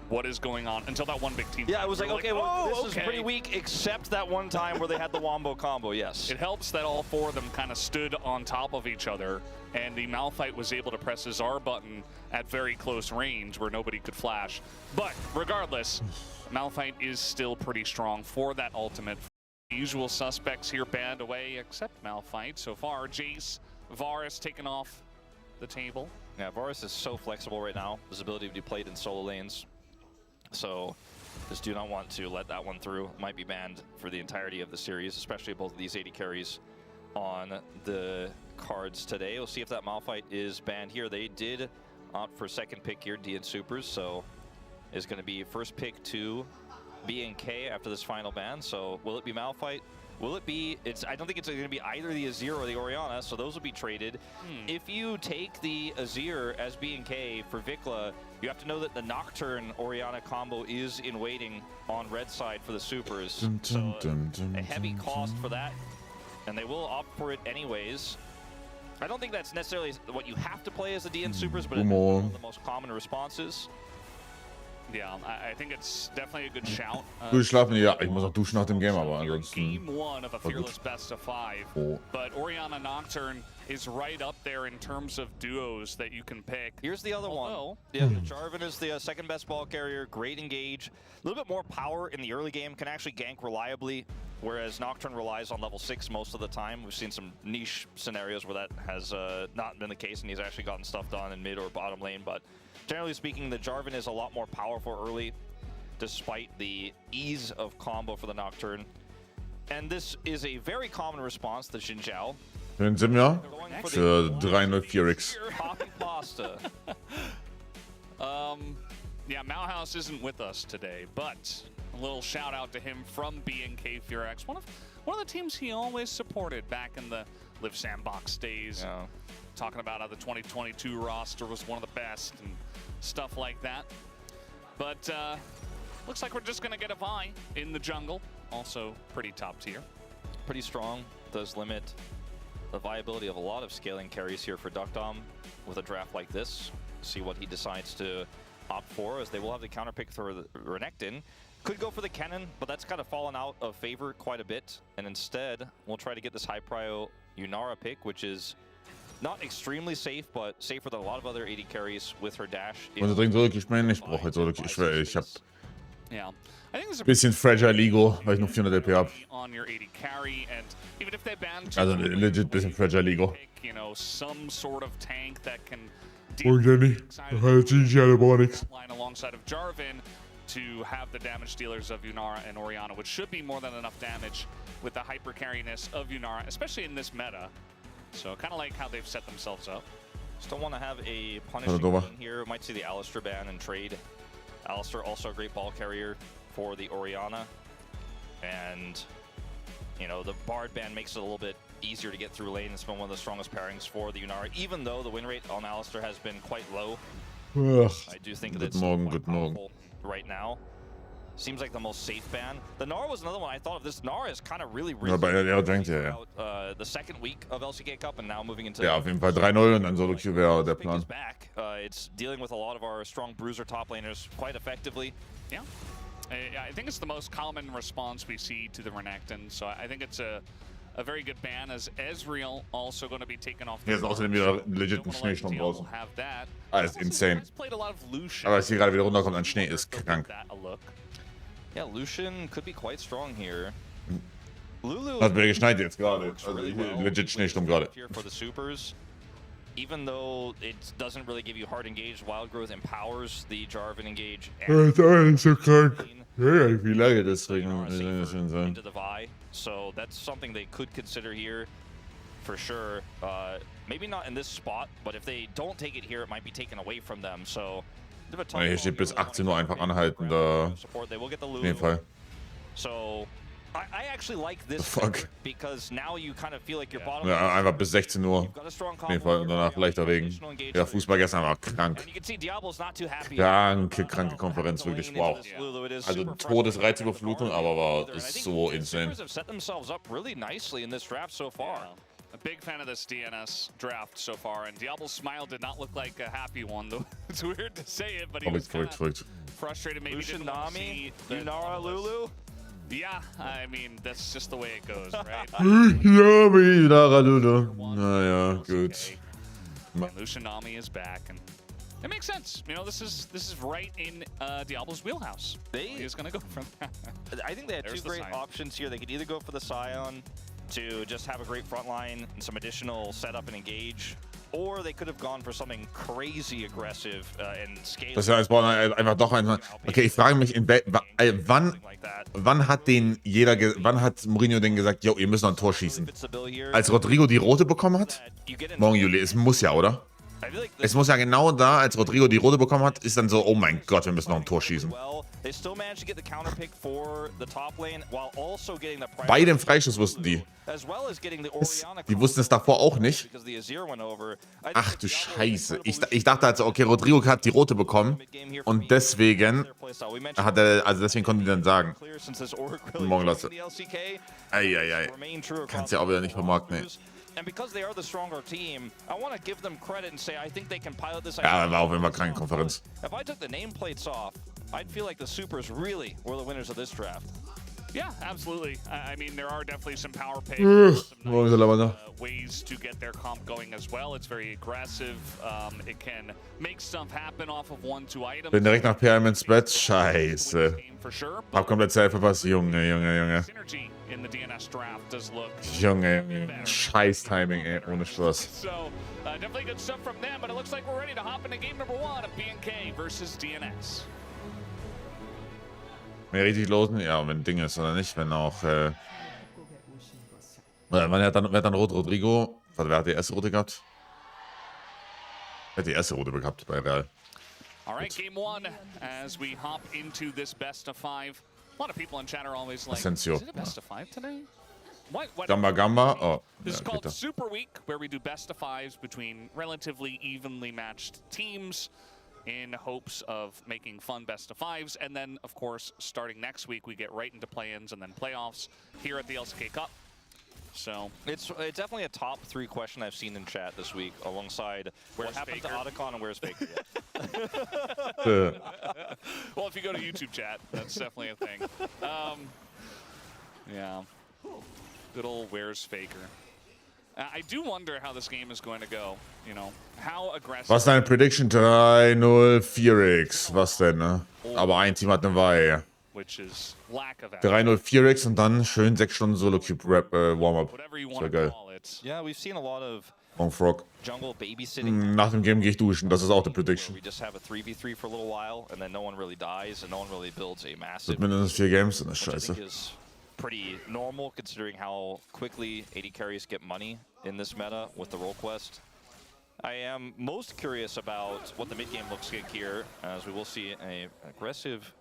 what is going on until that one big team. Yeah, I was like, okay, well, this is pretty weak, except that one time where they had the wombo combo, yes. It helps that all four of them kind of stood on top of each other, and the Malphite was able to press his R button at very close range where nobody could flash. But regardless, Malphite is still pretty strong for that ultimate. The usual suspects here banned away, except Malphite. So far, Jace, Varus taken off the table. Yeah, Varus is so flexible right now. His ability to be played in solo lanes. So just do not want to let that one through. Might be banned for the entirety of the series, especially both of these 80 carries on the cards today. We'll see if that Malphite is banned here. They did opt for second pick here, DNS Supers, so is going to be first pick to BNK after this final ban. So will it be Malphite? Will it be, I don't think it's going to be either the Azir or the Orianna, so those will be traded. If you take the Azir as BNK for Vikla, you have to know that the Nocturne Orianna combo is in waiting on red side for the Supers. So a heavy cost for that, and they will opt for it anyways. I don't think that's necessarily what you have to play as the DN Supers, but it's one of the most common responses. Yeah, I think it's definitely a good shout. Durchschlafen? Ja, ich muss auch duschen nach dem Game, aber ansonsten. Game 1 of a fearless best of 5. But Orianna Nocturne is right up there in terms of duos that you can pick. Here's the other one. Yeah, Jarvan is the second best ball carrier, great engage. A little bit more power in the early game, can actually gank reliably, whereas Nocturne relies on level 6 most of the time. We've seen some niche scenarios where that has not been the case, and he's actually gotten stuff done in mid or bottom lane, but generally speaking, the Jarvan is a lot more powerful early, despite the ease of combo for the Nocturne. And this is a very common response to Xin Zhao. Dann sind wir für 3-0 4x. Poppy pasta. Yeah, Malhouse isn't with us today, but a little shout out to him from BNK Furex, one of the teams he always supported back in the Live Sandbox days. Yeah. Talking about how the 2022 roster was one of the best and stuff like that. But looks like we're just going to get a Vi in the jungle. Also pretty top tier. Pretty strong. Does limit the viability of a lot of scaling carries here for Duckdom with a draft like this. See what he decides to opt for, as they will have the counter pick for the Renekton. Could go for the Kennen, but that's kind of fallen out of favor quite a bit. And instead, we'll try to get this high prio Yunara pick, which is not extremely safe, but safer than a lot of other 80 carries with her dash. Also dringend wirklich meinen, ich brauche jetzt wirklich, ich hab Yeah. I think there's a bisschen fragile Ego, weil ich noch 400 LP hab. on your 80 carry, and even if they ban Also legit bisschen fragile Ego. you know, some sort of tank that can Oh, Jenny, line alongside of Jarvan to have the damage dealers of Yunara and Orianna, which should be more than enough damage with the hyper carriness of Yunara, especially in this meta. So kind of like how they've set themselves up. Still want to have a punishing lane here. Might see the Alistar ban and trade. Alistar also a great ball carrier for the Orianna. And, you know, the Bard ban makes it a little bit easier to get through lane. It's been one of the strongest pairings for the Yunara, even though the win rate on Alistar has been quite low. I do think that it's quite powerful right now. Seems like the most safe ban. The Gnar was another one I thought of. This Gnar is kind of really risen the second week of LCK Cup and now moving into... Ja, auf jeden Fall 3-0 und dann Solo Q wäre der Plan. It's dealing with a lot of our strong bruiser top laners quite effectively. Yeah. I think it's the most common response we see to the Renekton, so I think it's a very good ban, as Ezreal also going to be taken off. Hier ist außerdem wieder legit ein Schneesturm draußen. Alles insane. Aber als hier gerade wieder runterkommt an Schnee, ist krank. Yeah, Lucian could be quite strong here. Lulu hat wieder geschneit jetzt gerade. Also legit Schneesturm gerade. For the supers, even though it doesn't really give you hard engage, wild growth empowers the Jarvan engage. Das ist alles so krank. Ja, wie lange das schon sein. Into the Vi, so that's something they could consider here for sure. Maybe not in this spot, but if they don't take it here, it might be taken away from them. So hier steht bis 18 Uhr einfach anhalten, da in dem Fall. So I actually like this because now you kind of feel like you're bottom. Ja, einfach bis 16 Uhr. Auf jeden Fall. Und danach leichter Regen. Ja, Fußball gestern war krank. Kranke Konferenz, wirklich. Wow. Also Todesreizüberflutung, aber war so insane. A big fan of this DNS draft so far, and Diablo's smile did not look like a happy one, though. It's weird to say it, but he was kind of frustrated. Maybe Lucian, Nami, Yunara, Lulu. Yeah, I mean, that's just the way it goes, right? Naja, gut. And Lucian Nami is back, and it makes sense. You know, this is right in Diablo's wheelhouse. He's gonna go from that. I think they had two great options here. They could either go for the Scion to just have a great front line and some additional setup and engage, or they could have gone for something crazy aggressive and scale. Das heißt, einfach doch einmal. Okay, ich frage mich, wann hat Mourinho denn gesagt, yo, ihr müsst noch ein Tor schießen? Als Rodrigo die rote bekommen hat? Morgen, Juli, es muss ja, oder? Es muss ja genau da, als Rodrigo die rote bekommen hat, ist dann so, oh mein Gott, wir müssen noch ein Tor schießen. Bei dem Freischuss wussten die. Die wussten es davor auch nicht. Ach du Scheiße. Ich dachte also, okay, Rodrigo hat die rote bekommen und deswegen deswegen konnten die dann sagen. Morgen lasse. Eieiei. Kannst ja auch wieder nicht vermarkten, ey. Ja, war auf jeden Fall keine Konferenz. Yeah, absolutely. I mean, there are definitely some power plays, some ways to get their comp going as well. It's very aggressive. It can make stuff happen off of 1-2 items. Bin direkt nach PM ins Bett. Scheiße. Hab komplett Zeit verpasst. Junge. In the DNS draft does look Junge, scheiß Timing, ey, ohne Spaß. So, definitely good stuff from them, but it looks like we're ready to hop into game number 1 of BNK versus DNS. Mehr richtig losen? Ja, wenn Ding ist oder nicht, wenn auch, wer hat dann Rot Rodrigo? Wer hat die erste Rote gehabt? Wer hat die erste Rote gehabt bei Real? Alright, game 1, as we hop into this best of 5. A lot of people in chat are always like, Asensio. is it a best of 5 today? What? Gamba. Oh, this is called Super Week, where we do best of 5s between relatively evenly matched teams in hopes of making fun best of 5s. And then, of course, starting next week, we get right into play-ins and then playoffs here at the LCK Cup. So it's definitely a top 3 question I've seen in chat this week, alongside what happened to Otacon and where's Faker. Well, if you go to YouTube chat, that's definitely a thing. Yeah, good old where's Faker. I do wonder how this game is going to go. You know, how aggressive. Was ist deine Prediction? 3-0 4x. Was denn, ne? Aber ein Team hat eine Weihe. 3-0 4x und dann schön 6 Stunden Solo-Cube-Rap Warm-Up. Das wäre geil. Yeah, we've seen a lot of Frog. jungle babysitting. Nach dem Game gehe ich duschen, das ist auch die Prediction. We just have a 3v3 for a little while and then no one really dies and no one really builds a massive. Mit mindestens 4 Games, das ist scheiße. Pretty normal considering how quickly AD carries get money in this meta with the role quest. I am most curious about what the mid game looks like here, as we will see an aggressive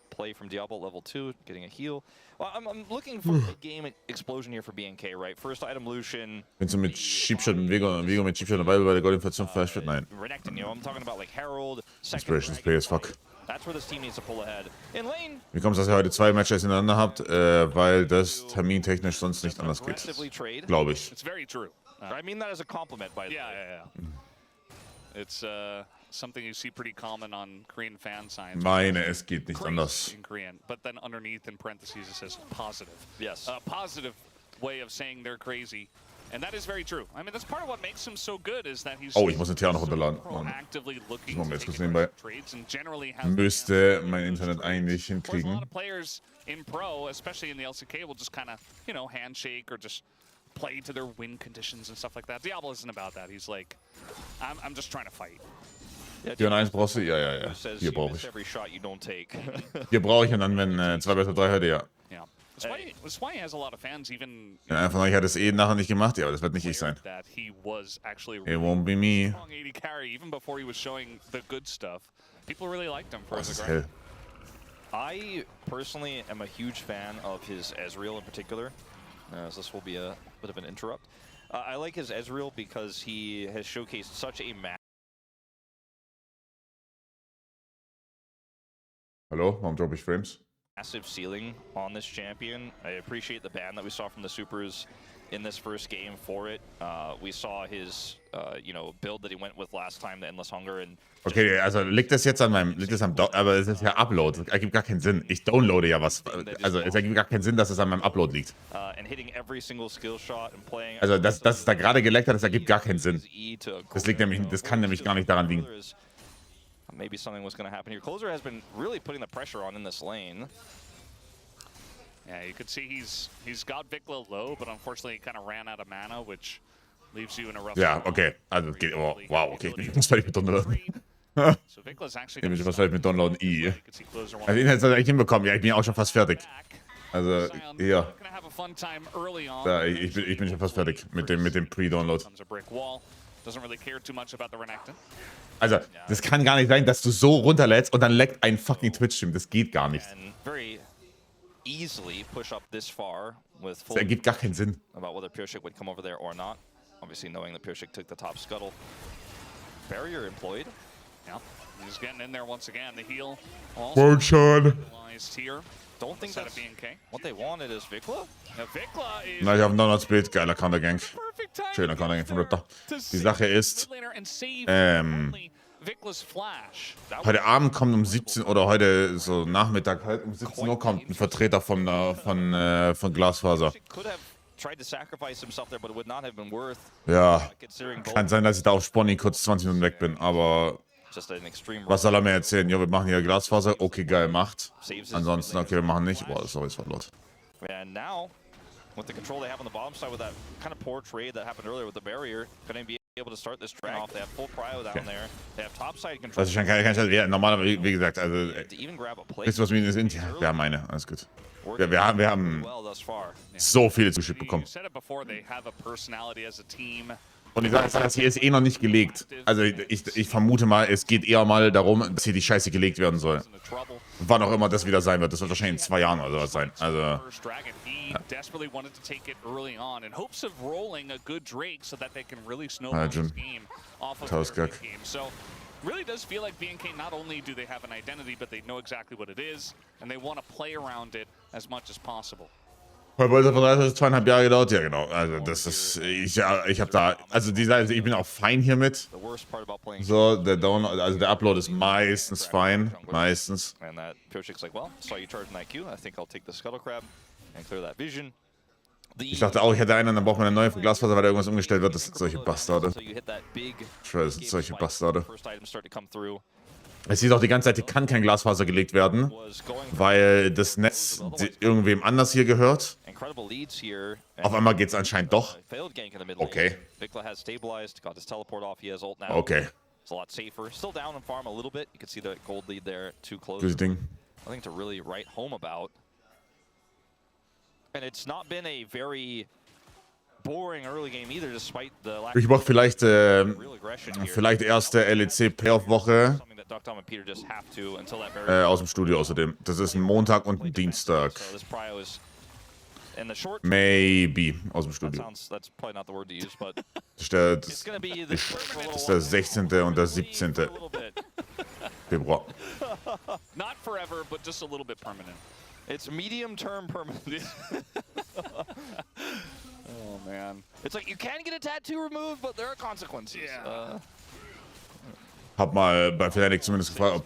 play from Diablo level 2, getting a heal. Well, I'm looking for a game explosion here for BNK, right? First item Lucian. Wenn du mit Sheepshot mit Vigo mit Sheepshot dabei bei der Gold-Inflation vielleicht wird, nein. Renekton, you know, I'm talking about like Herald, Inspirations play as fuck. That's where this team needs to pull ahead. In lane. Wie kommt es, dass ihr heute 2 Matches hintereinander habt? Weil das termintechnisch sonst nicht anders geht. Glaube ich. It's very true. I mean that as a compliment, by the way. Yeah. It's something you see pretty common on Korean fan signs. Meine, es geht nicht anders. In Korean, but then underneath in parentheses it says positive. Yes. A positive way of saying they're crazy. And that is very true. I mean, that's part of what makes him so good is that he's ich muss den Tier noch runterladen. actively looking Machen wir to jetzt kurz take nebenbei. trades and generally has Müsste mein Internet eigentlich a hinkriegen. lot of players in pro, especially in the LCK, will just kind of, you know, handshake or just play to their win conditions and stuff like that. Diablo isn't about that. He's like, I'm just trying to fight. Hier 1 brauchst du? Ja. Hier brauche ich. Hier brauche ich und dann, wenn 2 besser 3 hätte, ja. That's why he has a lot of fans, even. Ja, einer von euch hat es nachher nicht gemacht, ja, aber das wird nicht ich sein. It won't be me. Even before he was showing the good stuff, people really liked him for his hell. I personally am a huge fan of his Ezreal in particular, as this will be a bit of an interrupt. I like his Ezreal because he has showcased such a Hallo, warum droppe ich Frames? massive ceiling on this champion. I appreciate the ban that we saw from the supers in this first game for it. We saw his build that he went with last time, the Endless Hunger. And okay, also liegt das jetzt an meinem, aber es ist ja Upload. Das ergibt gar keinen Sinn. Ich downloade ja was. Also es ergibt gar keinen Sinn, dass es an meinem Upload liegt. Also dass es da gerade geleckt hat, das ergibt gar keinen Sinn. Das kann nämlich gar nicht daran liegen. Maybe something was going to happen here. Closer has been really putting the pressure on in this lane. Yeah, you could see he's got Vikla low, but unfortunately he kind of ran out of mana, which leaves you in a rough Ja, spot. okay. Also es geht, oh, wow, okay. Ich muss völlig mit downloaden. So Vikla's actually Ich gonna muss völlig mit downloaden. you could see Closer Also ihn hätte ich hinbekommen. Ja, ich bin ja auch schon fast fertig. Also, hier. gonna have a fun time early on. Da, ich bin schon fast fertig mit dem Pre-Download. Comes a brick wall. Doesn't really care too much about the Renekton. Also, das kann gar nicht sein, dass du so runterlädst und dann leckt ein fucking Twitch-Stream. Das geht gar nicht. And very easily push up this far with Das full ergibt gar keinen Sinn. about whether Pyrsik would come over there or not. Obviously knowing that Pyrsik took the top scuttle. Barrier employed. Yeah, he's getting in there once again. The heal Wohl schon. utilized here. Don't think Set that's of BNK. what they wanted is Vikla. Now Vikla is Na, ich habe einen Download-Speed. Geiler Countergang. perfect time Schöner Countergang von Raptor. to Die save Sache the ist, mid laner and save ähm, only Vikla's flash. That heute Abend kommt um 17 oder heute so Nachmittag halt um 17 Uhr kommt ein Vertreter von Glasfaser. could have tried to sacrifice himself there, but it would not have been worth Ja, considering kann sein, dass ich da auf Spawning kurz 20 Minuten weg bin, aber just an extreme was soll er mir erzählen? Ja, wir machen hier Glasfaser. Okay, geil, macht. saves his Ansonsten, okay, wir machen nicht. Boah, sorry, es war laut. And now, with the control they have on the bottom side with that kind of poor trade that happened earlier with the barrier, going to be able to start this drag off. They have full prio down there. They have top side control. Also ich kann ja, normalerweise, wie gesagt, also, To even grab a play. wisst ihr, was Minus sind? Ja, wir haben eine, alles gut. Wir haben well thus far. so viele zugeschickt bekommen. You said it before, they have a personality as a team. Und ich sage, das hier ist eh noch nicht gelegt. Also ich vermute mal, es geht eher mal darum, dass hier die Scheiße gelegt werden soll. Into trouble. Wann auch immer das wieder sein wird. Das wird wahrscheinlich in 2 Jahren oder sowas sein. Also, First dragon, he desperately wanted to take it early on in hopes of rolling a good Drake so that they can really snowball Jim. this game off of Tausgag. their late game. So really does feel like BNK not only do they have an identity, but they know exactly what it is, and they want to play around it as much as possible. bei Bolter von 2,5 Jahre gedauert. Ja, genau. Also das ist, ich habe da, also ich bin auch fein hiermit. The worst part about playing. So, der Upload ist meistens fein. Meistens. And that Pyrsik's like, well, saw you charging that Q. I think I'll take the Scuttle Crab and clear that vision. Ich dachte auch, ich hätte einen, dann braucht man eine neue für Glasfaser, weil da irgendwas umgestellt wird. Das sind solche Bastarde. So you hit that big Ich schwöre, das sind solche Bastarde. first item start to come through. Es hieß auch die ganze Zeit, hier kann kein Glasfaser gelegt werden, Was going weil das Netz irgendwem anders hier gehört. incredible leads here. Auf einmal geht es anscheinend doch. Failed gank in the mid Okay. lane. Vikla has stabilized, got his teleport off. He has ult now. Okay, It's a lot safer. Still down in farm a little bit. You can see the gold lead there, too close. dieses Ding. Nothing to really write home about. And it's not been a very boring early game either, despite the lack Ich mach vielleicht, of real aggression here. vielleicht erste LEC-Playoff-Woche Something that Duckdom and Peter just have to until that barrier. aus dem Studio außerdem. Das ist ein Montag und ein Dienstag. So this prio is in the short. Maybe aus dem That Studio. that's probably not the word to use, but Das ist der, it's gonna be the for a little das ist der while. 16. und der 17. For a little bit. Februar. Not forever, but just a little bit permanent. It's medium term permanent. Oh man. It's like you can get a tattoo removed, but there are consequences. Yeah. Hab mal bei Fnatic zumindest gefragt, ob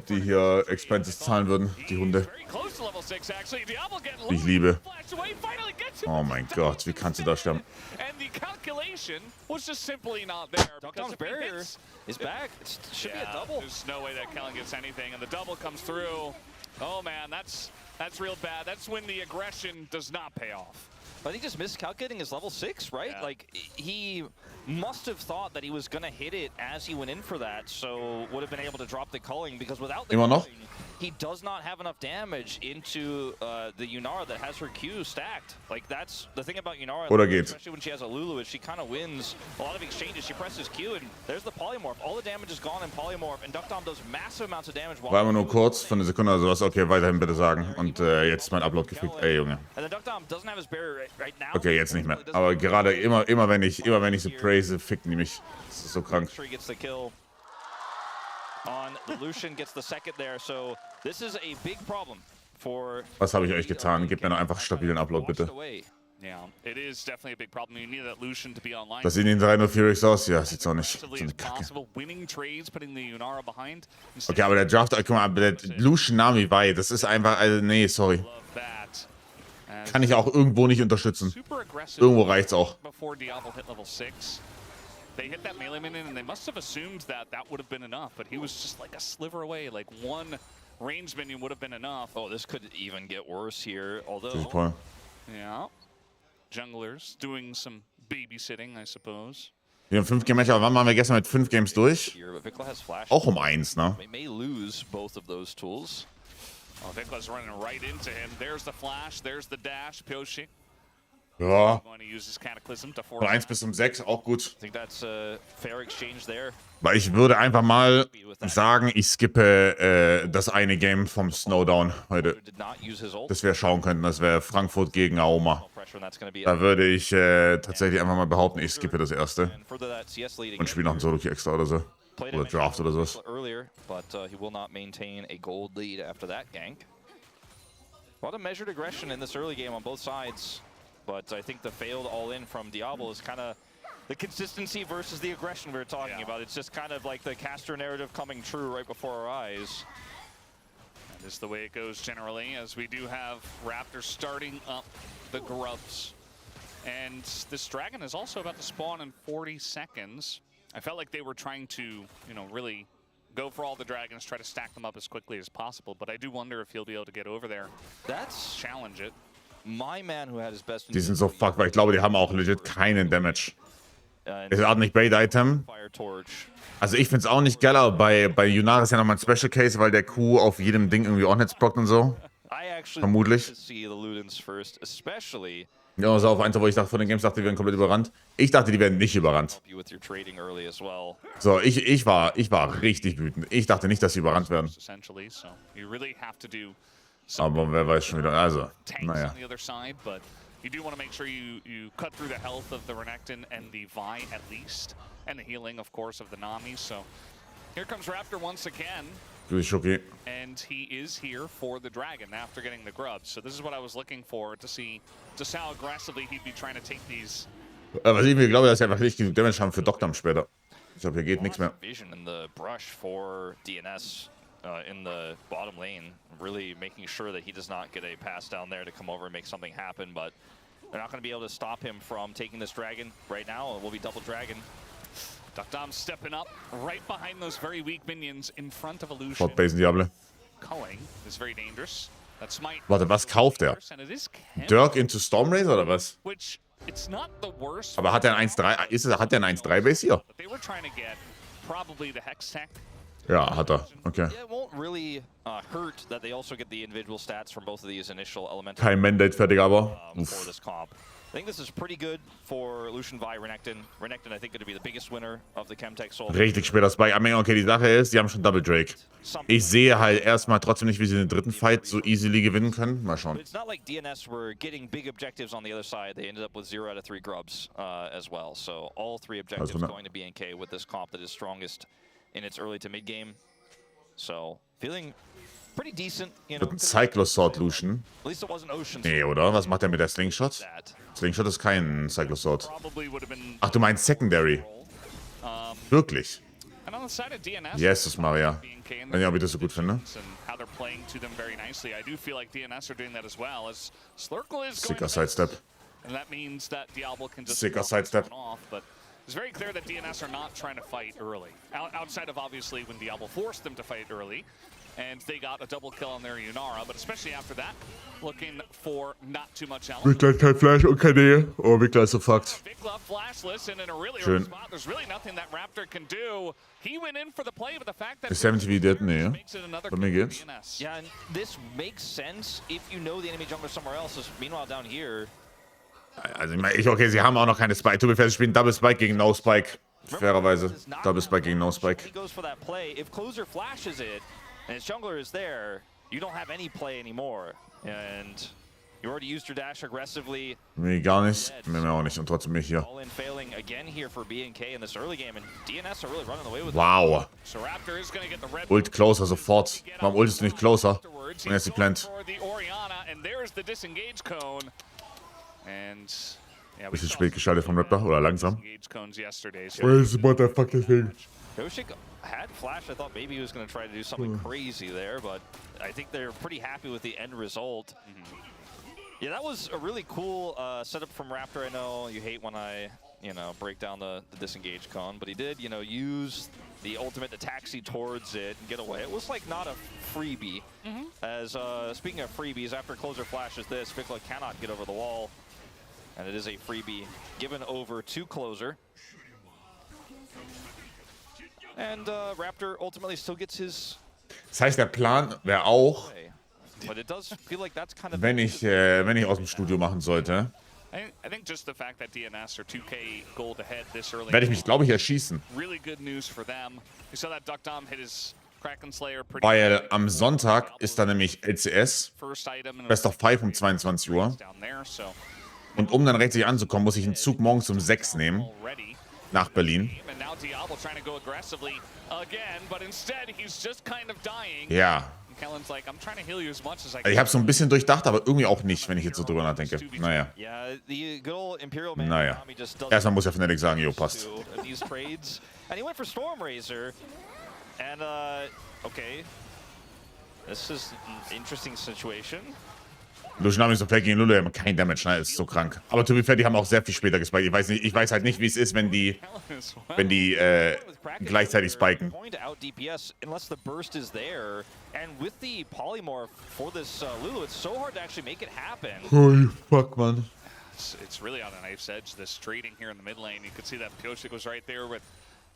die hier Expenses zahlen würden, die Hunde. Very close to level 6 actually. Diablo getting Die ich liebe. flashed away, finally gets him. Oh mein Gott, wie kannst du da sterben? And the calculation was just simply not there. because Duckdom's if he barrier hits- is back. It should be a Yeah, double. there's no way that Kellen gets anything, and the double comes through. Oh man, that's real bad. That's when the aggression does not pay off. I think just miscalculating his level 6, right? Yeah. Like, he must have thought that he was going to hit it as he went in for that, so would have been able to drop the culling, because without the Immer noch? culling, he does not have enough damage into the Yunara that has her Q stacked. Like, that's the thing about Yunara, Oder geht. especially when she has a Lulu, is she kind of wins a lot of exchanges. She presses Q, and there's the Polymorph. All the damage is gone in Polymorph, and Duckdom does massive amounts of damage. War immer nur kurz, für eine Sekunde oder sowas. Okay, weiterhin bitte sagen. Und jetzt ist mein Upload gefickt. Ey, Junge. And then Duckdom doesn't have his barrier right now. Okay, jetzt nicht mehr. Aber gerade immer wenn ich sie praise, ficken die mich. Das ist so krank. Sure he gets the kill on the Lucian, gets the second there. So this is a big problem for. Was habe ich euch getan? Gebt mir noch einfach stabilen Upload, bitte. Away Das sehen die 304 aus? Ja, sieht's auch nicht. So eine Kacke. Okay, aber der Draft, guck mal, der Lucian Nami Wei, das ist einfach, also nee, sorry. Kann ich auch irgendwo nicht unterstützen. Irgendwo reicht's auch. They hit that melee minion and they must have assumed that that would have been enough, but he was just like a sliver away, like one range minion would have been enough. Oh, this could even get worse here, although... Super. Yeah. Junglers doing some babysitting, I suppose. Wir haben 5 Game-Match, aber wann waren wir gestern mit 5 Games durch? Auch um 1, ne? They may lose both of those tools. Oh, Vikla's running right into him. There's the flash, there's the dash, Pyoshi. Ja. Von 1 bis um 6, auch gut. Weil ich würde einfach mal sagen, ich skippe das eine Game vom Snowdown heute. Das wir schauen könnten, das wäre Frankfurt gegen Aoma. Da würde ich tatsächlich einfach mal behaupten, ich skippe das erste. Und spiele noch ein Solo-Queue extra oder so. Oder Draft oder sowas. A lot of measured aggression in this early game on both sides. But I think the failed all-in from Diablo is kind of the consistency versus the aggression we were talking about. It's just kind of like the caster narrative coming true right before our eyes. That is the way it goes generally, as we do have Raptors starting up the grubs. And this dragon is also about to spawn in 40 seconds. I felt like they were trying to, you know, really go for all the dragons, try to stack them up as quickly as possible. But I do wonder if he'll be able to get over there. That's challenge it. My man who had his best. Die sind so fucked, weil ich glaube, die haben auch legit keinen Damage. Ist gerade nicht Bait-Item. Also ich finde es auch nicht geil, aber bei Yunara ist ja nochmal ein Special Case, weil der Q auf jedem Ding irgendwie On-Hits blockt und so. Vermutlich. Ja, das war auf eins, wo ich dachte, von den Games dachte, die werden komplett überrannt. Ich dachte, die werden nicht überrannt. So, ich war richtig wütend. Ich dachte nicht, dass sie überrannt werden. Aber wer weiß schon wieder, also, naja. You do want to make sure you cut through the health of the Renekton and the Vi at least, and the healing, of course, of the Nami. So here comes Raptor once again, and he is here for the dragon after getting the grubs. So this is what I was looking for, to see just how aggressively he'd be trying to take these. Was ich mir glaube, dass sie einfach nicht genug Damage haben für Doktam später. Ich glaube, hier geht nichts mehr. Vision in the brush for DNS. In the bottom lane, really making sure that he does not get a pass down there to come over and make something happen, but they're not going to be able to stop him from taking this dragon right now. It will be double dragon. Doktam stepping up right behind those very weak minions in front of Illusion. Botbasen Diable. Culling is very dangerous. That smite. Warte, was kauft er? Dirk into Stormrazor oder was? It's not the worst. Aber hat er ein 1-3? Hat er ein 1-3 Base hier? They were trying to get probably the Hex Tech. Ja, hat er. Okay. Kein Mandate fertig, aber. Uff. Richtig später Spike. I mean, okay, die Sache ist, die haben schon Double Drake. Ich sehe halt erstmal trotzdem nicht, wie sie den dritten Fight so easily gewinnen können. Mal schauen. It's not like DNS were getting big objectives on the other side. They ended up with 0 out of 3 grubs as well. So all 3 objectives going to BNK with this comp that is strongest in its early to mid game. So feeling pretty decent, you know. Wird ein Cyclosword Lucian. At least it wasn't Ocean. Nee, oder? Was macht er mit der Slingshot? Slingshot ist kein Cyclosword. Ach, du meinst Secondary. Wirklich? Jesus Maria. Wenn ich auch wieder so gut finde. Sicker Sidestep. Sicker Sidestep. It's very clear that DNS are not trying to fight early. Outside of obviously when Diablo forced them to fight early, and they got a double kill on their Yunara, but especially after that, looking for not too much element. Wickler kein Flash und keine Nähe. Oh, Wickler ist so fucked. Schön. There's really nothing that Raptor can do. He went in for the play, but the fact that ist 70 dead? Nee. Bei mir geht's. Yeah, and this makes sense if you know the enemy jungler somewhere else. Meanwhile down here. Also okay, sie haben auch noch keine Spike. Tut mir sie spielen Double Spike gegen No Spike. Fairerweise. Double Spike gegen No Spike. He goes for that play. If Closer flashes it and his jungler is there, you don't have any play anymore. And you already used your dash aggressively. Nee, gar nicht. Mir auch nicht. Und trotzdem mich hier. Wow. Ult closer sofort. Warum ultest du nicht closer? Und jetzt die Plant. Bisschen spät geschaltet vom Raptor oder langsam. Where's the motherfucking thing? Pyosik had flash. I thought maybe he was going to try to do something crazy there, but I think they're pretty happy with the end result. Yeah, that was a really cool setup from Raptor. I know you hate when I, break down the disengage cone, but he did, use the ultimate to taxi towards it and get away. It was like not a freebie. As speaking of freebies, after closer flashes this, Vikla cannot get over the wall, and it is a freebie given over to closer. And Raptor ultimately still gets his. Das heißt, der Plan wäre auch, But it does feel like that's kind of wenn ich aus dem Studio machen sollte, I think just the fact that DNS are 2K gold ahead this early. werde ich mich, glaube ich, erschießen. Really good news for them. You saw that Duck Dom hit his Kraken Slayer pretty. Weil am Sonntag ist da nämlich LCS, First item Best of 5 um 22 Uhr. down there, so Und um dann rechtzeitig anzukommen, muss ich einen Zug morgens um 6 nehmen, already. nach Berlin. And now Diablo trying to go aggressively again, but instead he's just kind of dying. Ja. And Kellen's like, I'm trying to heal you as much as I Ich can. habe so ein bisschen durchdacht, aber irgendwie auch nicht, wenn ich jetzt so drüber nachdenke. Naja. Yeah, the good old Imperial man. Naja. Just doesn't Erstmal muss ja Fnatic sagen, jo, passt. do these trades. And he went for Stormrazor. And okay. This is an interesting situation. Lucian so fair gegen Lulu, haben kein Damage, ne? Ist so krank. Aber to be fair, die haben auch sehr viel später gespiked. Ich weiß halt nicht, wie es ist, wenn die gleichzeitig spiken. Going to out DPS unless the burst is there. And with the polymorph for this Lulu, it's so hard to actually make it happen. Holy fuck, man. It's really on a knife's edge, this trading here in the mid lane. You could see that Pyosik was right there with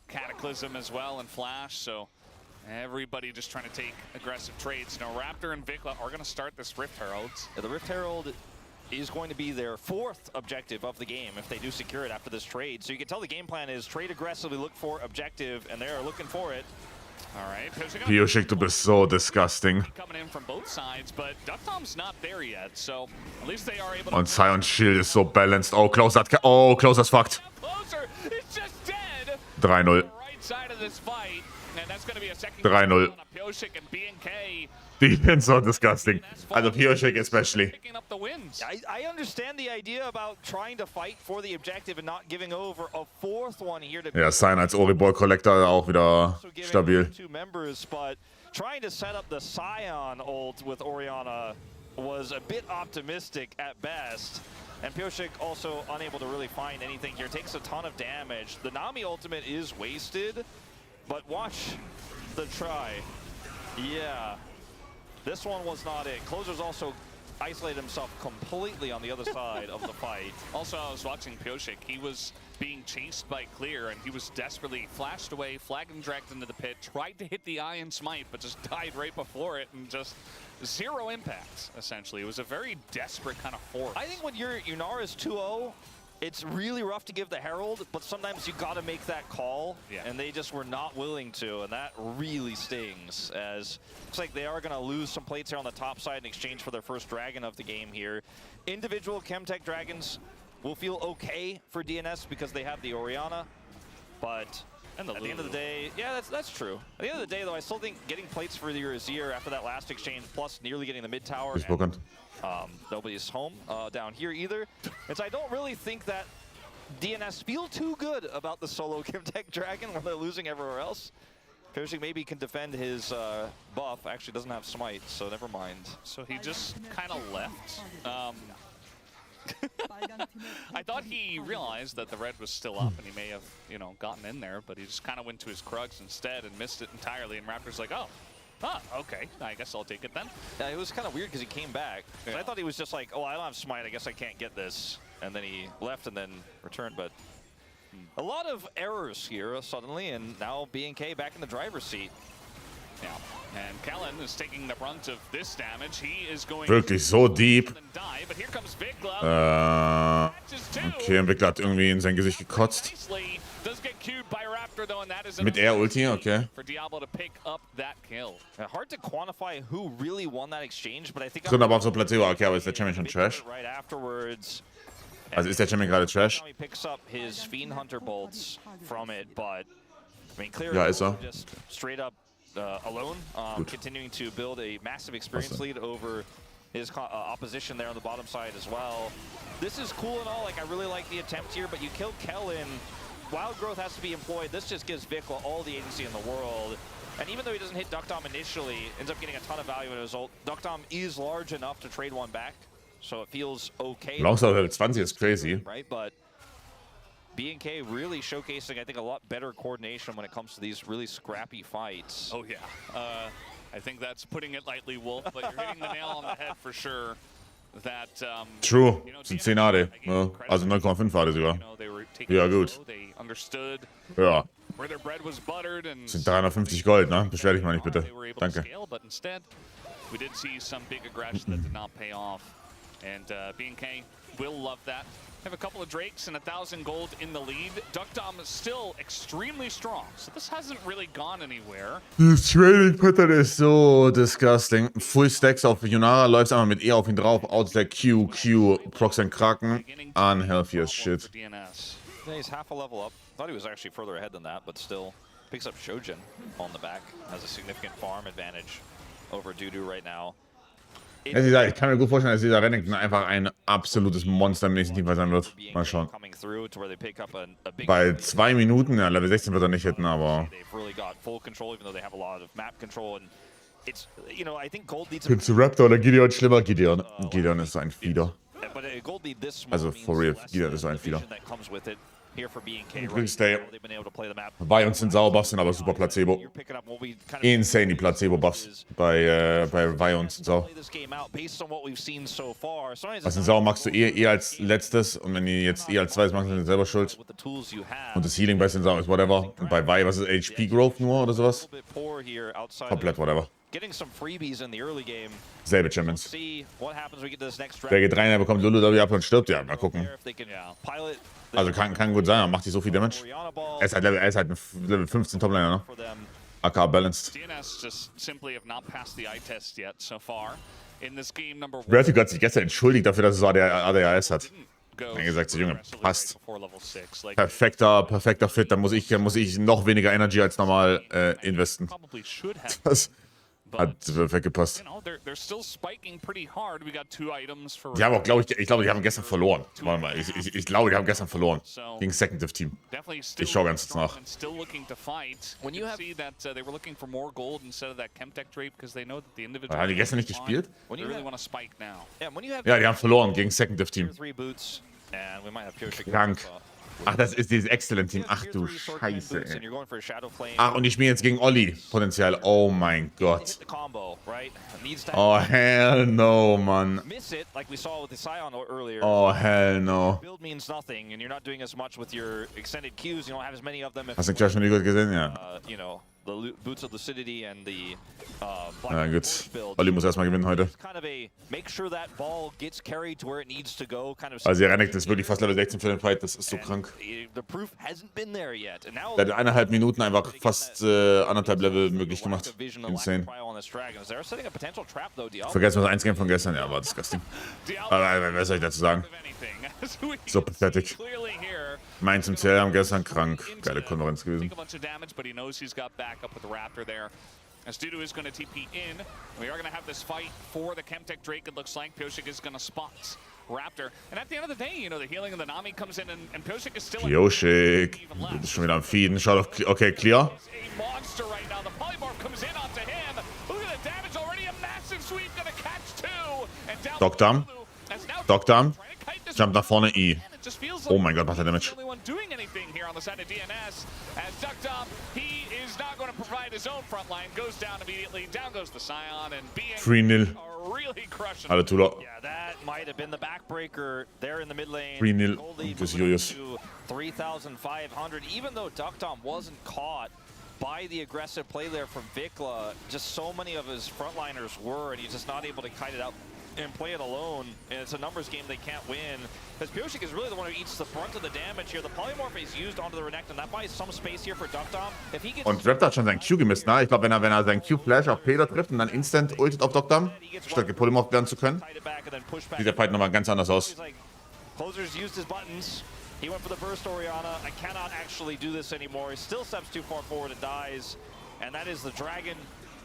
Cataclysm as well and Flash, so everybody just trying to take aggressive trades. Now, Raptor and Vikla are going to start this Rift Heralds. Yeah, the Rift Herald is going to be their fourth objective of the game if they do secure it after this trade. So you can tell the game plan is trade aggressively, look for objective, and they are looking for it. All right, Pyosik, du bist so disgusting. coming in from both sides, but Duck Tom's not there yet, so at least they are able to. Und Sion's Shield ist so balanced. Oh, Closer's fucked. Closer, it's just dead. 3-0. Right side of this fight, and that's going to be a second 3-0. on Pyosik and BNK Defense so disgusting. Also Pyosik especially. picking up the wins. I understand the idea about trying to fight for the objective and not giving over a fourth one here to Ja, Sion als Oriball Collector auch wieder also giving stabil. two members, but trying to set up the Sion ult with Orianna was a bit optimistic at best. And Pyosik also unable to really find anything here. Takes a ton of damage. The Nami ultimate is wasted, but watch the try. Yeah. This one was not it. Closer's also isolated himself completely on the other side of the fight. Also, I was watching Pyosik. He was being chased by Clear, and he was desperately flashed away, flagged and dragged into the pit, tried to hit the Iron Smite, but just died right before it, and just zero impact, essentially. It was a very desperate kind of force. I think when your Nara's 2-0, it's really rough to give the Herald, but sometimes you gotta make that call, and they just were not willing to, and that really stings, as looks like they are gonna lose some plates here on the top side in exchange for their first dragon of the game here. Individual Chemtech dragons will feel okay for DNS because they have the Orianna, but at the end of the day, yeah, that's true. At the end of the day, though, I still think getting plates for your Azir after that last exchange, plus nearly getting the mid tower, nobody's home down here either. And so I don't really think that DNS feel too good about the solo Chemtech Dragon when they're losing everywhere else. Pyosik maybe can defend his buff. Actually doesn't have smite, so never mind. So he just kind of left. I thought he realized that the red was still up and he may have, gotten in there, but he just kind of went to his Krugs instead and missed it entirely. And Raptor's like, oh, okay, I guess I'll take it then. Yeah, it was kind of weird because he came back. I thought he was just like, oh, I don't have smite, I guess I can't get this. And then he left and then returned, but a lot of errors here suddenly, and now BNK back in the driver's seat. Yeah, and Kellen is taking the brunt of this damage. He is going Wirklich so deep. die, but here comes Vikla. Okay, Vikla hat irgendwie in sein Gesicht gekotzt. Does get queued by Raptor though, and that is Mit Ulti, okay. For Diablo to pick up that kill. Hard to quantify who really won that exchange, but I think Drin aber auf so Placebo, okay, aber ist der Champion schon Trash? Right afterwards. Also ist der Champion gerade Trash? He picks up his Fiend Hunter bolts from it, but I mean, clearly Ja, ist er. just straight up alone, continuing to build a massive experience lead over his opposition there on the bottom side as well. This is cool and all, like I really like the attempt here, but you kill Kellen. Wild Growth has to be employed. This just gives Vikla all the agency in the world. And even though he doesn't hit Duckdom initially, ends up getting a ton of value in a result. Duckdom is large enough to trade one back, so it feels okay. Langsam Level 20 ist crazy. Right, but B&K really showcasing, I think, a lot better coordination when it comes to these really scrappy fights. Oh yeah, I think that's putting it lightly, Wolf, but you're hitting the nail on the head for sure. That, True, sind 10 AD, ne? Also 9,5 AD sogar. Ja, gut. Ja. Sind 350 Gold, ne? Beschwer dich mal nicht, bitte. Danke. We did see some big aggression that did not pay off, and B&K will love that. Have a couple of Drakes and 1,000 gold in the lead. Duckdom is still extremely strong, so this hasn't really gone anywhere. Das Trading Pattern ist so disgusting. Full Stacks auf Yunara, läufst einfach mit E auf ihn drauf, Outstack Q, procs and Kraken, unhealthy as shit. Yeah, he's half a level up. Thought he was actually further ahead than that, but still picks up Shojin on the back. Has a significant farm advantage over Dudu right now. Ich kann mir gut vorstellen, dass dieser Renekton einfach ein absolutes Monster im nächsten Team sein wird. Mal schauen. Bei 2 Minuten, ja, Level 16 wird er nicht hitten, aber... Findest du Raptor oder Gideon schlimmer? Gideon. Gideon ist so ein Fieder. Also, for real, Gideon ist so ein Fieder. Übrigens, bei uns sind Sauerbuffs, sind aber super Placebo. Insane die Placebo-Buffs bei Vions und Sau. Was in Sau magst du eh als letztes und wenn ihr jetzt als zweites magst, dann selber schuld. Und das Healing bei Sau ist whatever. Und bei Vi, was ist HP Growth nur oder sowas? Komplett whatever. Selbe Champions. Wer geht rein, der bekommt Lulu W ab und stirbt, ja, mal gucken. Also kann gut sein, er macht nicht so viel Damage. Er ist halt ein Level 15 Topliner, ne? AK balanced. Vertigo hat sich gestern entschuldigt dafür, dass er so ADHS hat. Er hat gesagt, so Junge, passt. Perfekter Fit, dann muss ich noch weniger Energy als normal investen. Das hat perfekt gepasst. Die haben auch, glaube ich, die haben gestern verloren. Warte mal, ich glaube, die haben gestern verloren. Gegen Second Team. Ich schaue ganz kurz nach. Haben die gestern nicht gespielt? Ja, die haben verloren gegen Second Team. Krank. Ach, das ist dieses Excellent-Team. Ach du Scheiße, ey. Ach, und ich spiele jetzt gegen Olli, potenziell. Oh mein Gott. Oh, hell no, Mann. Oh, hell no. Hast du den Clash von Igor gesehen? Ja. Ja, gut. Olli muss erstmal gewinnen heute. Also, der Renekton ist wirklich fast Level 16 für den Fight. Das ist so krank. Der hat 1,5 Minuten einfach fast 1,5 Level möglich gemacht. Insane. Vergessen wir das 1-Game von gestern. Ja, war disgusting. Aber was soll ich dazu sagen? So pathetic. Mainz im CL haben gestern krank. Geile Konferenz gewesen. As Dudu is going to TP in, we are going to have this fight for the Chemtech Drake. It looks like Pyosik is going to spot Raptor. And at the end of the day, you know, the healing of the Nami comes in and Pyosik is still... Pyosik ist schon wieder am Feeden. Schaut auf... Okay, clear. A monster right now. The polymorph comes in onto him. Look at the damage already. A massive sweep going to catch two. And down... Dogdam. Jump nach vorne, E. Oh mein Gott, macht er Damage. 3-0. Alle Tula. 3-0. Das ist Julius. 3,500. Even though Duckdom wasn't caught by the aggressive play there from Vikla, just so many of his frontliners were, and he's just not able to kite it out and play it alone, and it's a numbers game they can't win. Because Pyosik is really the one who eats the brunt of the damage here. The polymorph is used onto the Renekton. That buys some space here for Duckdom. If he gets... Und Raptor hat schon seinen Q gemisst, ne? Ich glaube, wenn er seinen Q-Flash auf Peter trifft und dann instant ultet auf Duckdom, statt gepolymorpht werden zu können, sieht der Fight nochmal ganz anders aus. Closers used his buttons. He went for the burst Orianna. I cannot actually do this anymore. He still steps too far forward and dies. And that is the dragon.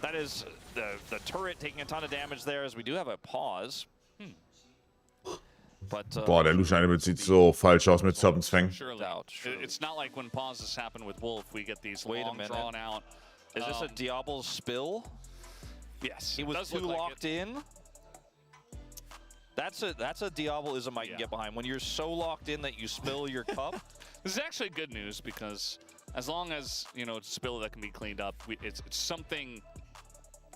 That is the turret taking a ton of damage there, as we do have a pause. But, Boah, der Lucian sieht so falsch aus mit Serpent's Fang. Surely. It's not like when pauses happen with Wolf, we get these long drawn out. Is this a Diablo spill? Yes. He was too locked in. That's a Diablo-ism I can get behind. When you're so locked in that you spill your cup. This is actually good news because as long as, you know, it's a spill that can be cleaned up, it's something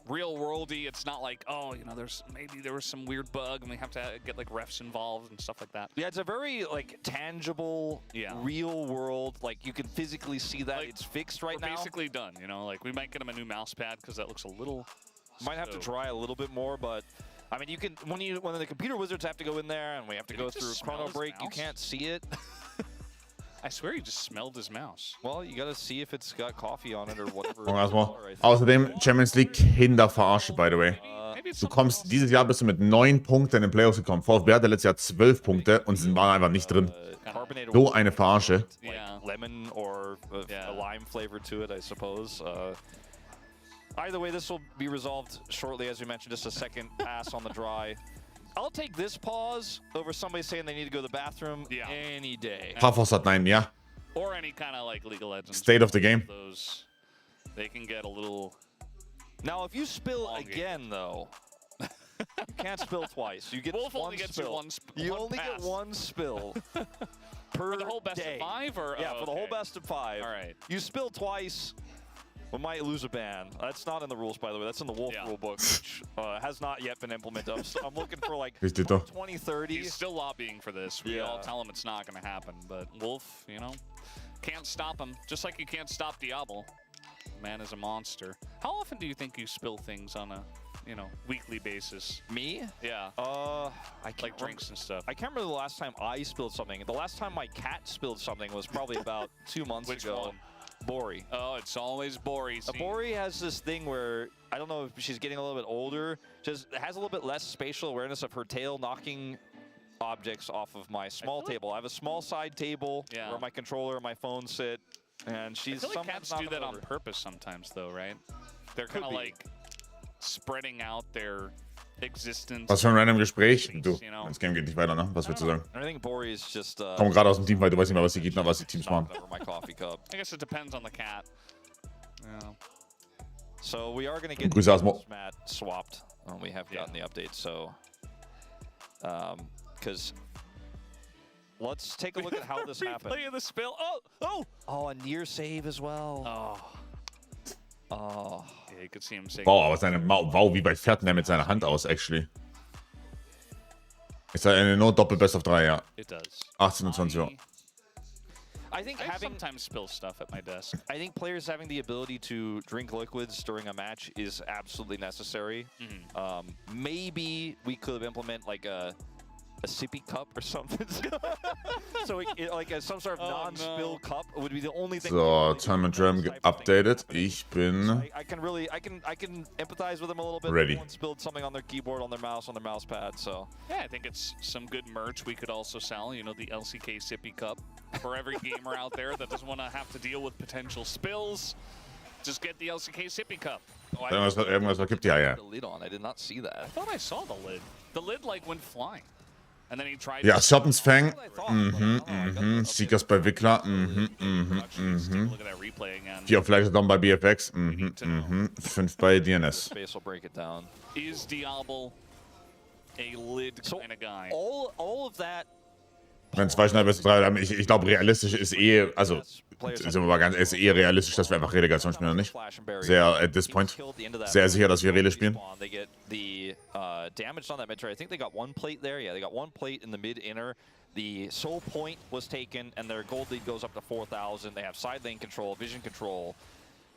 real worldy. It's not like, oh, you know, there was some weird bug and we have to get like refs involved and stuff like that. Yeah, it's a very like tangible, real world. Like you can physically see that like, it's fixed right now. Basically done. You know, like we might get him a new mouse pad because that looks a little. Might have to dry a little bit more, but I mean, you can when the computer wizards have to go in there and we have to go through chrono break. You can't see it. I swear he just smelled his mouse. Well, you gotta see if it's got coffee on it or whatever. Außerdem Champions League Kinderverarsche, by the way. Du kommst, dieses Jahr bist du mit 9 Punkten in den Playoffs gekommen. VfB hatte letztes Jahr 12 Punkte und waren einfach nicht drin. So eine Verarsche. Like lemon or a lime flavor to it, I suppose. Either way, this will be resolved shortly, as we mentioned, just a second pass on the dry. I'll take this pause over somebody saying they need to go to the bathroom any day. Paphos hat 9, ja. Or any kind of like League of Legends. State of the game. Those, they can get a little. Now, if you spill again, though, you can't spill twice. You get Wolf one only gets spill. You only get one spill per for the whole best of 5, or yeah, for the whole best of 5. All right. You spill twice. We might lose a ban. That's not in the rules, by the way. That's in the Wolf rule book, which has not yet been implemented. So I'm looking for like 2030. He's still lobbying for this. We all tell him it's not going to happen. But Wolf, you know, can't stop him. Just like you can't stop Diablo. Man is a monster. How often do you think you spill things on a, you know, weekly basis? Me? Yeah. I can't like drinks and stuff. I can't remember the last time I spilled something. The last time my cat spilled something was probably about 2 months Which ago. one? Bori. Oh, it's always Bori. Bori has this thing where, I don't know if she's getting a little bit older, just has a little bit less spatial awareness of her tail knocking objects off of my small table. I have a small side table where my controller and my phone sit, and she's I feel like cats do that on purpose sometimes, though, right? They're kind of like spreading out their existence. Was für ein random Gespräch? Du, das Game geht nicht weiter, ne? Was willst du sagen? I think Bori is just. Komm gerade aus dem Team, weil du weißt nicht mehr, was die Gegner, was die Teams machen. I guess it depends on the cat. Yeah. So we are going to get Matt swapped. We have gotten the update, so because let's take a look at how this happened. Replay of the spill. Oh, a near save as well. Oh. Yeah, you could see him save. Wow, aber wow, wie weit fährt denn der mit seiner Hand aus, actually? Ist eine nur Doppel-Best of 3, ja. It does. 18 und 20 Uhr. I think I sometimes spill stuff at my desk. I think players having the ability to drink liquids during a match is absolutely necessary. Maybe we could implement like a sippy cup or something. So like some sort of non-spill cup would be the only thing. So, Time and Drum updated. Ich bin I can empathize with them a little bit. Ready. Everyone spilled something on their keyboard, on their mouse pad. So yeah, I think it's some good merch we could also sell. You know, the LCK Sippy Cup for every gamer out there that doesn't want to have to deal with potential spills. Just get the LCK Sippy Cup. Oh, irgendwas verkippt, ja. The lid on. I did not see that. I thought I saw the lid. The lid like went flying. And then he tried. Ja, Serpent's Fang. Seekers bei Wickler. Look at that replay again. 4 Fleisch down bei BFX. 5 bei DNS. Space will break it down. Is Diablo a lid kind of guy? All of that. Wenn 2 schnell bis 3, ich glaube, realistisch ist also, sind wir mal ganz, ist realistisch, dass wir einfach Relegation spielen, oder nicht? Sehr, at this point, sehr sicher, dass wir Rele spielen. They get the damage on that mid turret. I think they got 1 plate there. Yeah, they got 1 plate in the mid-inner. The soul point was taken, and their gold lead goes up to 4,000. They have side lane control, vision control.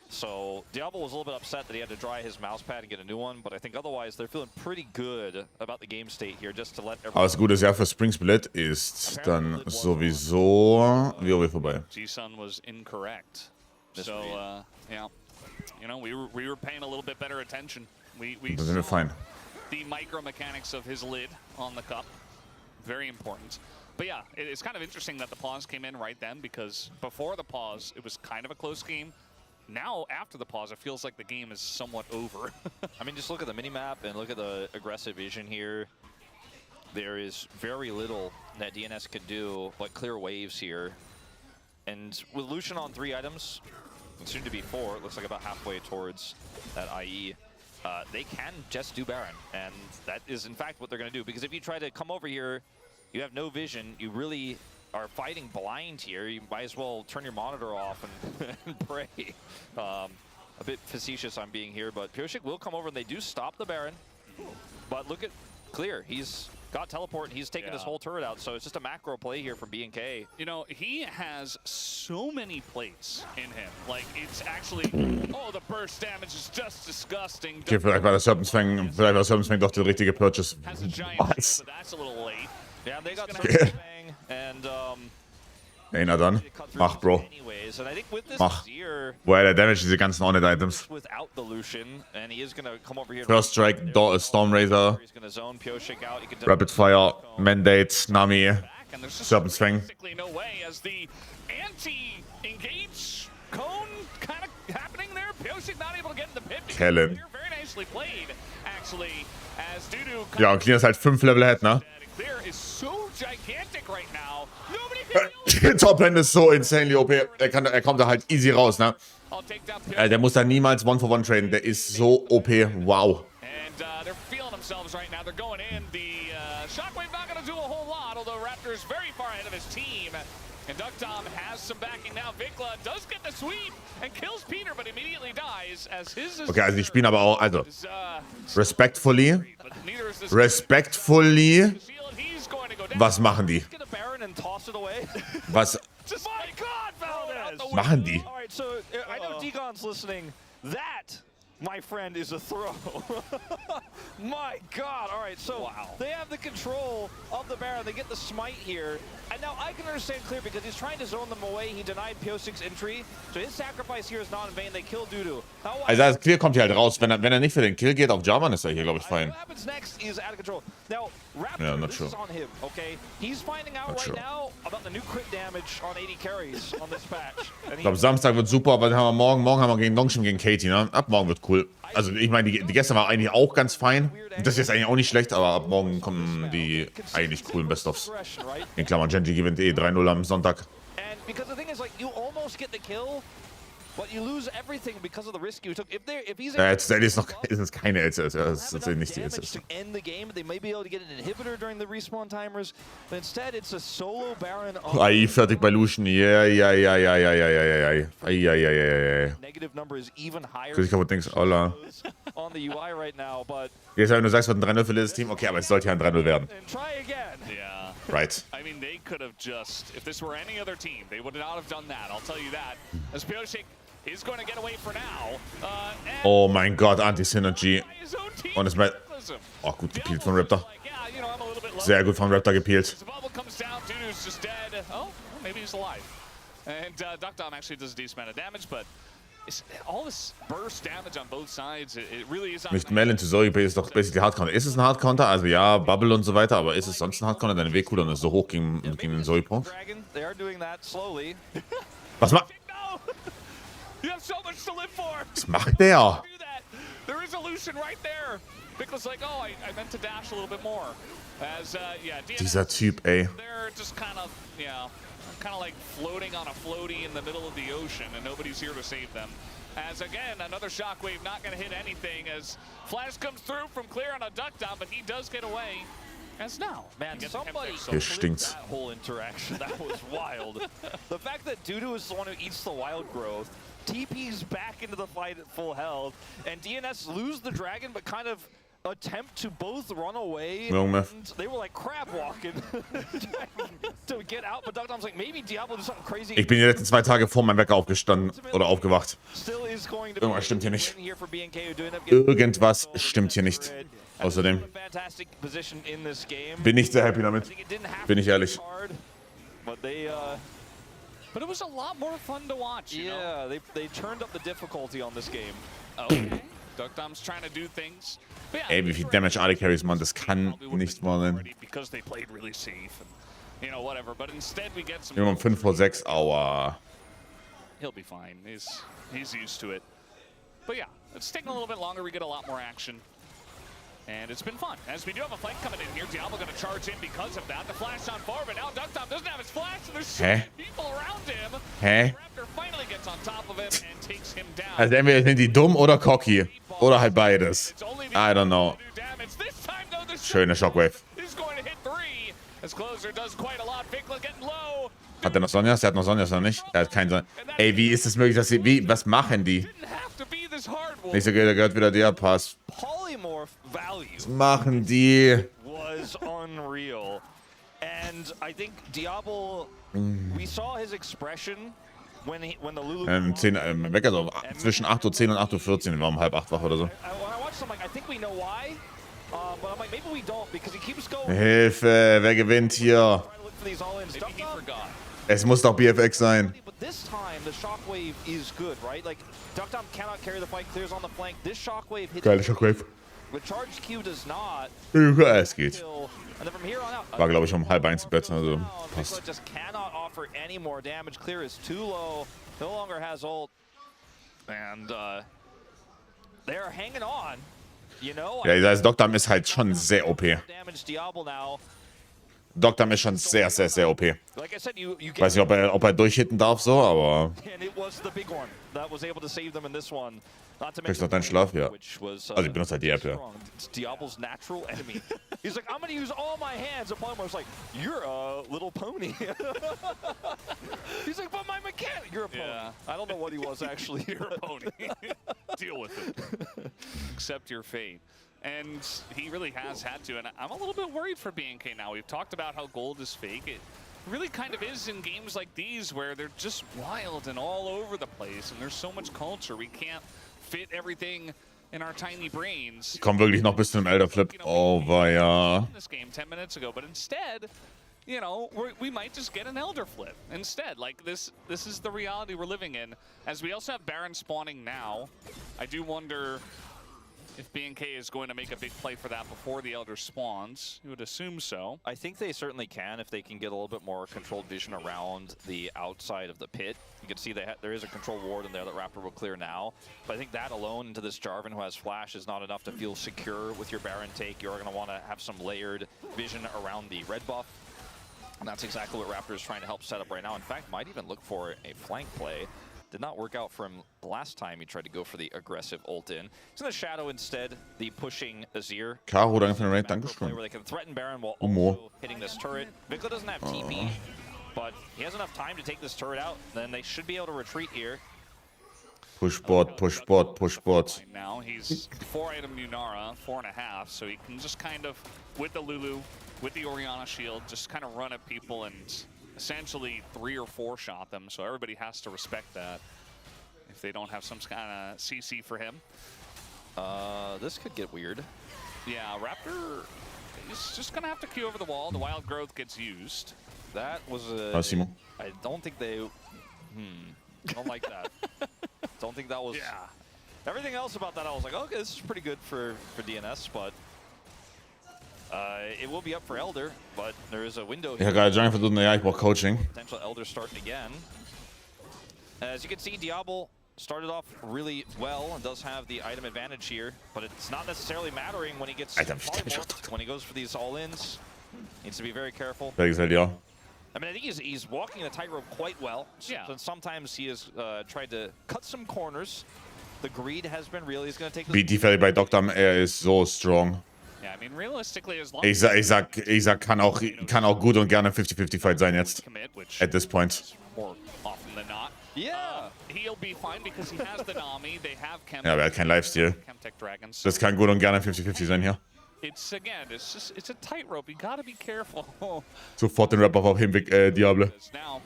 So Diablo was a little bit upset that he had to dry his mouse pad and get a new one, but I think otherwise they're feeling pretty good about the game state here, just to let everyone. Aber das gute Jahr für Spring Split ist dann sowieso WoW vorbei. G-Sun was incorrect. So yeah, you know, we were paying a little bit better attention. We Da sind wir fein. The micro mechanics of his lid on the cup, very important. But yeah, it's kind of interesting that the pause came in right then, because before the pause, it was kind of a close game. now after the pause, it feels like the game is somewhat over. I mean, just look at the minimap and look at the aggressive vision here. There is very little that DNS could do but clear waves here. And with Lucian on 3 items, soon to be 4, it looks like about halfway towards that IE, they can just do Baron. And that is, in fact, what they're going to do. Because if you try to come over here, you have no vision, you really are fighting blind here. You might as well turn your monitor off and pray. A bit facetious I'm being here, but Pyosik will come over and they do stop the Baron. But look at Clear. He's got teleport and he's taking this whole turret out, so it's just a macro play here from BNK. You know, he has so many plates in him. Like, it's actually, oh, the burst damage is just disgusting. Okay, vielleicht war Serpensfang doch der richtige Purchase. Has a giant Was? shield, but that's a little late. Yeah, they got Okay. and Ey, na dann. Mach, Bro. anyways, and I think with this Mach. Azir, Woher der Damage, diese ganzen On-It-Items. without the Lucian, and he is gonna come over here. First Strike, Storm Razor, He's gonna zone Pyosik out. He can Rapid Fire, Mandate, Nami, And there's just Serpensfang. basically no way as the anti-engage cone kind of happening there. Pyosik not able to get in the pit. Kellen. Very nicely played, actually, as Dudu. Ja, und Clear ist halt 5 Level ahead, ne? Clear is so gigantic right now. Nobody can deal with it. Toplane ist so insanely OP. Er kommt da halt easy raus, ne? I'll take down Pyosik. Der muss da niemals One-for-One traden. Der ist so OP. Wow. And they're feeling themselves right now. They're going in. The Shockwave not going to do a whole lot, although Raptor is very far ahead of his team. And Duckdom has some backing now. Vikla does get the sweep and kills Peter, but immediately dies as his is. Okay, also die spielen aber auch, also, But respectfully, neither is this respectfully, shield. He's going to go down. was machen die? get a Baron and toss it away. Was Just my God, Valdez! machen die? All right, so I know Degon's listening. That, my friend, is a throw. My God! All right, so they have the control of the Baron. They get the smite here, and now I can understand Clear because he's trying to zone them away. He denied Pyosik's entry, so his sacrifice here is not in vain. They kill Dudu. Now, Also, das Clear kommt hier halt raus. Wenn er nicht für den Kill geht auf Jarvan, ist er hier, glaube ich, fein. what happens next is out of control. Now, Raptor, Yeah, not this sure. is on him, okay? He's finding out Not right sure. now about the new crit damage on 80 carries on this patch. And Ich glaube, Samstag wird super, aber dann haben wir morgen haben wir gegen Longshim gegen Katie, ne? Ab morgen wird cool. Also, ich meine, die gestern war eigentlich auch ganz fein. Das ist jetzt eigentlich auch nicht schlecht, aber ab morgen kommen die eigentlich coolen Best-ofs. In Klammern, Genji gewinnt 3-0 am Sonntag. And because the thing is, like, you almost get the kill, but you lose everything because of the risk you took. If he's Jetzt ist keine LCS, das ist tatsächlich nicht die damage LCS. to end the game, they may be able to get an inhibitor during the respawn timers, but instead it's a solo Baron on AI fertig bei Lucian. Ja. negative number is even higher Krieg ich kaputt, Dings. Hola. on the UI right now, but Jetzt, wenn du sagst, wird ein 3-0 für dieses Team, okay, aber es sollte ja ein 3-0 werden. and try again. Yeah. Right. I mean, they could have just, if this were any other team, they would not have done that. I'll tell you that. As Pyosik is going to get away for now. And Oh mein Gott, Anti-Synergy. his own team Und es mal. tackles him. Oh, gut gepeelt von Raptor. Like, yeah, you know, I'm a little bit low. Sehr gut von Raptor gepeelt. The bubble comes down, Dudu's just dead. Oh, well, maybe he's alive. And Duckdom actually does a decent amount of damage, but it's, all this burst damage on both sides, it really is on Nicht Melon to Zoe ist doch basically Hardcounter. Ist es ein Hardcounter? Also ja, Bubble und so weiter, aber ist es sonst ein Hardcounter? Deine W-Cooldown ist so hoch gegen den Zoe-Punkt. Dragon, they are doing that slowly. Was macht? No! You have so much to live for! Was macht der? Do that. There is a Lucian right there. Vikla's like, oh, I meant to dash a little bit more. As, yeah, DNS, Dieser Typ, ey. they're just kind of, kind of like floating on a floaty in the middle of the ocean, and nobody's here to save them. As again, another shockwave not going to hit anything as Flash comes through from Clear on a duck down, but he does get away. As now, Man, he gets somebody him Hier so stinkt's. that whole interaction, that was wild. The fact that Dudu is the one who eats the wild growth, TP's back into the fight at full health, and DNS lose the dragon, but kind of attempt to both run away. Junge. And they were like crab walking to get out, but Duckdom's like, maybe Diablo did something crazy. Ich bin die letzten 2 Tage vor meinem Wecker aufgestanden oder aufgewacht. Still is going to Irgendwas stimmt hier nicht. here for BNK, who do end up getting Irgendwas stimmt hier nicht. Außerdem fantastic position in this game. bin ich sehr happy damit. I think it didn't have Bin ich to be ehrlich. hard, but they But it was a lot more fun to watch, you know? yeah, they turned up the difficulty on this game. Okay. Duckdom's trying to do things. But yeah, Ey, wie viel Damage AD Carries, man, das kann nicht wahr sein. because they played really safe and, whatever. But instead we get some Irgendwann 5 vor 6, aua. He'll be fine. He's used to it. But yeah, it's taking a little bit longer. We get a lot more action. And it's been fun. As we do have a flank coming in here, Diablo going to charge in because of that. The flash on forward, but now Ducktom doesn't have his flash, and there's so many people around him. Raptor finally gets on top of him and takes him down. Also entweder sind die dumm oder cocky. Oder halt beides. I don't know. Schöne Shockwave. Hat er noch Sonjas? Der hat noch Sonjas noch nicht. Er hat keinen Sonjas. Ey, wie ist es möglich, dass sie... was machen die? Nicht so geht, da gehört wieder der Pass. Was machen die? Wecker so zwischen 8:10 und 8:14. Wir waren um 7:30 wach oder so. Hilfe, wer gewinnt hier? Es muss doch BFX sein. Geile Shockwave. Es geht. War, glaube ich, um 12:30 im Bett. Also passt. Ja, dieser Ducktom ist halt schon sehr OP. Ducktom ist schon sehr, sehr, sehr OP. Weiß nicht, ob er durchhitten darf, so, aber... Kriegst du noch deinen Schlaf? Ja. Also ich benutze halt die App, ja. Diablo's natural enemy. He's like, I'm gonna use all my hands upon him. I was like, you're a little pony. He's like, but my mechanic, you're a pony. Yeah. I don't know what he was actually. You're a pony. Deal with it. Accept your fate. And he really has had to, and I'm a little bit worried for BNK now. We've talked about how gold is fake. It really kind of is in games like these where they're just wild and all over the place, and there's so much culture. We can't fit everything in our tiny brains. Komm wirklich noch bis zum Elder Flip. Oh, war ja. This game 10 minutes ago, but instead, you know, we might just get an Elder Flip instead. Like this is the reality we're living in. As we also have Baron spawning now, I do wonder if BNK is going to make a big play for that before the Elder spawns. You would assume so. I think they certainly can if they can get a little bit more controlled vision around the outside of the pit. You can see there is a control ward in there that Raptor will clear now. But I think that alone into this Jarvan who has flash is not enough to feel secure with your Baron take. You're going to want to have some layered vision around the red buff. And that's exactly what Raptor is trying to help set up right now. In fact, might even look for a flank play. Did not work out for him last time he tried to go for the aggressive ult in. He's in the shadow instead, the pushing Azir. Caro, danke für den Raid, dankeschön. Where they can threaten Baron while also hitting this turret. Vikla doesn't have TP, but he has enough time to take this turret out. Then they should be able to retreat here. Push bot, push bot, push bot. Now he's 4-item Munara, 4.5, so he can just kind of, with the Lulu, with the Orianna shield, just kind of run at people and essentially 3 or 4 shot them, so everybody has to respect that if they don't have some kind of CC for him. This could get weird. Yeah, Raptor is just going to have to queue over the wall. The wild growth gets used. That was Simo. I don't think they... don't like that. Don't think that was... Yeah. Everything else about that, I was like, okay, this is pretty good for DNS, but... it will be up for Elder, but there is a window here. Ich habe gerade Jungle versucht, ja, ich brauche Coaching. Potential Elder starting again. As you can see, Diablo started off really well and does have the item advantage here, but it's not necessarily mattering when he gets when he goes for these all-ins. Needs to be very careful. I mean, I think he's walking the tightrope quite well. Yeah. So sometimes he has tried to cut some corners. The greed has been real. He's going to take this. BT bei Ducktom, ist so strong. Yeah, I mean, realistically, as long Ich sag, kann auch gut und gerne 50-50 Fight sein jetzt. At this point. More often than not. Yeah. He'll be fine because he has the Nami. They have Chem. Ja, aber er hat keinen Lifesteal. Chemtech Dragons. Das kann gut und gerne 50-50 sein hier. It's a tightrope. You gotta be careful. Sofort den Rap auf Hinweg, Diable. Now,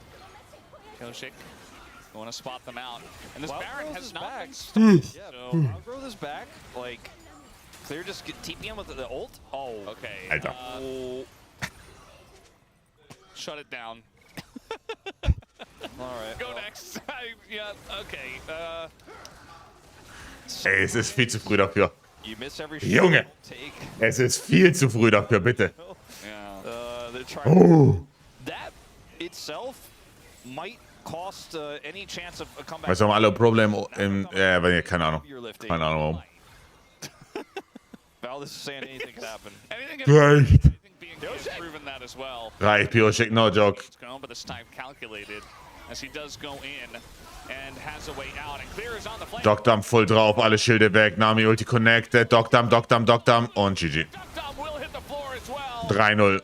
Koshik, you want to spot them out, and this Baron has not been stopped. Yeah, so I'll grow this back. Like, Clear just get TP him with the ult. Oh, okay. Alter. Shut it down. All right. Go next. Yeah. Okay. Ey, es ist viel zu früh dafür. You miss every Junge, es ist viel zu früh dafür, bitte. Yeah. They're trying. That itself might cost any chance of a comeback. Weißt du, haben alle Probleme im... keine Ahnung. Keine Ahnung warum. Val, this is saying anything could happen. Reicht. has proven that as well. Reicht, Piroshik, no joke. But this time calculated as he does go in and has a way out and clears on the flank. Dogdam voll drauf, alle Schilde weg, Nami Ulti connected, Dogdam und GG. 3-0.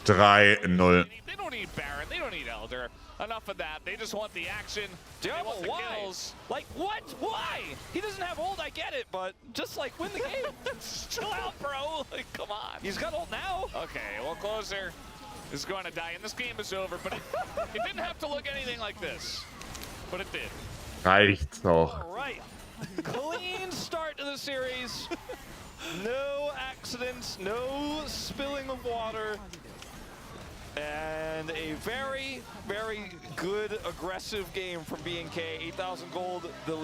3-0. They don't need Baron, they don't need Elder. Enough of that. They just want the action. Diablo, why? Like, what? Why? He doesn't have ult, I get it, but just, like, win the game. Chill out, bro. Like, come on. He's got ult now. Okay, well, Closer is going to die, and this game is over, but it didn't have to look anything like this. But it did. Reicht doch. All right. Clean start to the series. No accidents, no spilling of water. And a very, very good, aggressive game from BNK. 8,000 gold, the lead.